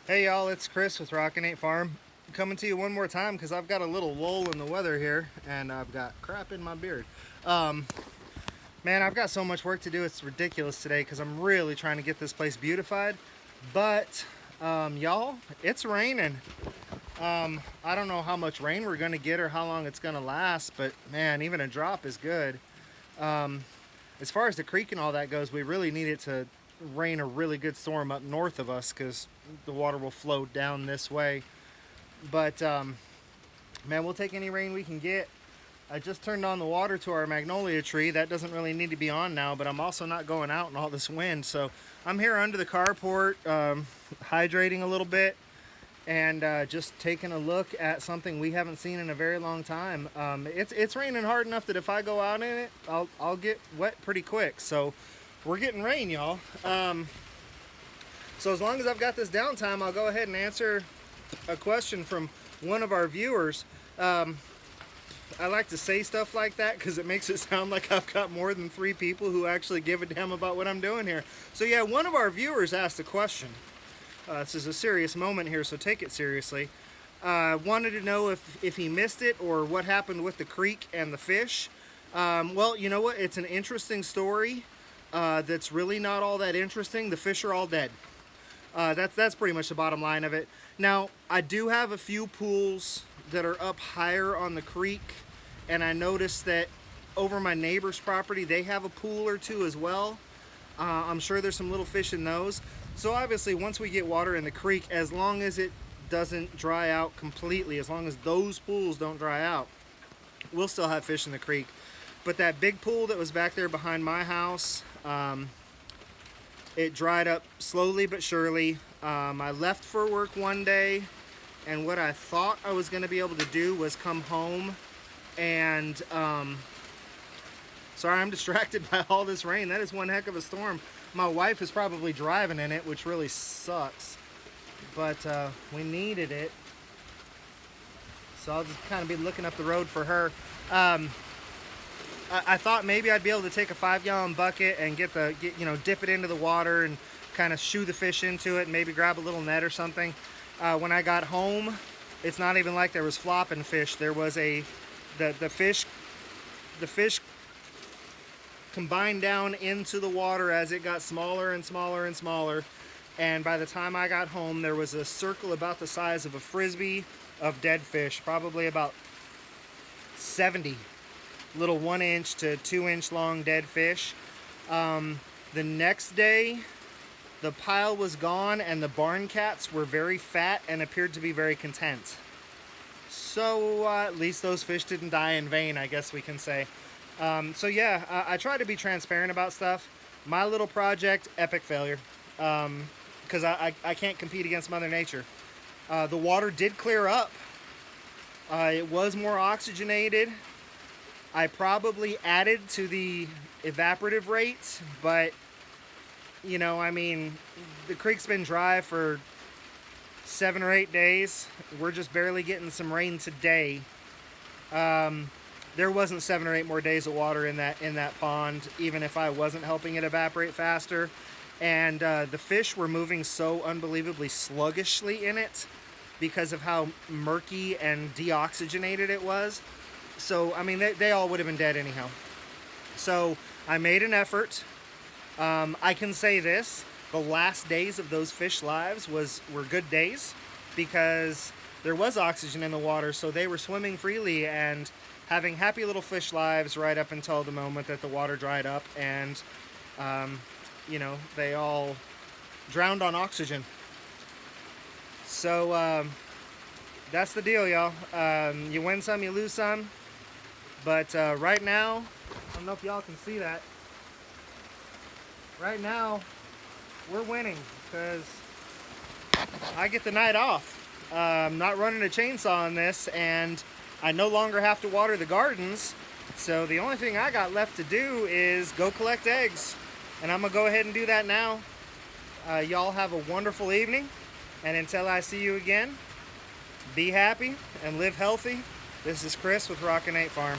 Hey y'all, it's Chris with Rockin' 8 Farm. Coming to you one more time because I've got a little lull in the weather here and I've got crap in my beard. Man, I've got so much work to do, it's ridiculous today because I'm really trying to get this place beautified. But y'all, it's raining. I don't know how much rain we're gonna get or how long it's gonna last, but man, even a drop is good. As far as the creek and all that goes, we really need it to rain a really good storm up north of us because the water will flow down this way. But man, we'll take any rain we can get. I just turned on the water to our magnolia tree. That doesn't really need to be on now, but I'm also not going out in all this wind. So I'm here under the carport, hydrating a little bit and just taking a look at something we haven't seen in a very long time. It's raining hard enough that if I go out in it, I'll get wet pretty quick. So we're getting rain, y'all. So as long as I've got this downtime, I'll go ahead and answer a question from one of our viewers. I like to say stuff like that because it makes it sound like I've got more than 3 people who actually give a damn about what I'm doing here. So yeah, one of our viewers asked a question. This is a serious moment here, so take it seriously. Wanted to know if he missed it or what happened with the creek and the fish. Well, you know what? It's an interesting story that's really not all that interesting. The fish are all dead. That's pretty much the bottom line of it. Now, I do have a few pools that are up higher on the creek, and I noticed that over my neighbor's property, they have a pool or two as well. I'm sure there's some little fish in those. So obviously, once we get water in the creek, as long as it doesn't dry out completely, as long as those pools don't dry out, we'll still have fish in the creek. But that big pool that was back there behind my house, it dried up slowly but surely. I left for work one day, and what I thought I was going to be able to do was come home and sorry, I'm distracted by all this rain. That is one heck of a storm. My wife is probably driving in it, which really sucks, but we needed it, so I'll just kind of be looking up the road for her. I thought maybe I'd be able to take a 5-gallon bucket and dip it into the water and kind of shoo the fish into it and maybe grab a little net or something. When I got home, it's not even like there was flopping fish. There was the fish combined down into the water as it got smaller and smaller and smaller. And by the time I got home, there was a circle about the size of a frisbee of dead fish, probably about 70 little 1-inch to 2-inch long dead fish. The next day, the pile was gone and the barn cats were very fat and appeared to be very content. So at least those fish didn't die in vain, I guess we can say. So yeah, I try to be transparent about stuff. My little project, epic failure, because I can't compete against Mother Nature. The water did clear up. It was more oxygenated. I probably added to the evaporative rate, but you know, I mean, the creek's been dry for 7 or 8 days. We're just barely getting some rain today. There wasn't 7 or 8 more days of water in that pond, even if I wasn't helping it evaporate faster. And the fish were moving so unbelievably sluggishly in it because of how murky and deoxygenated it was. So, I mean, they all would have been dead anyhow. So, I made an effort. I can say this, the last days of those fish lives were good days because there was oxygen in the water, so they were swimming freely and having happy little fish lives right up until the moment that the water dried up and, you know, they all drowned on oxygen. So, that's the deal, y'all. You win some, you lose some. But right now, I don't know if y'all can see that. Right now, we're winning because I get the night off. I'm not running a chainsaw on this, and I no longer have to water the gardens. So the only thing I got left to do is go collect eggs. And I'm going to go ahead and do that now. Y'all have a wonderful evening. And until I see you again, be happy and live healthy. This is Chris with Rockin' 8 Farm.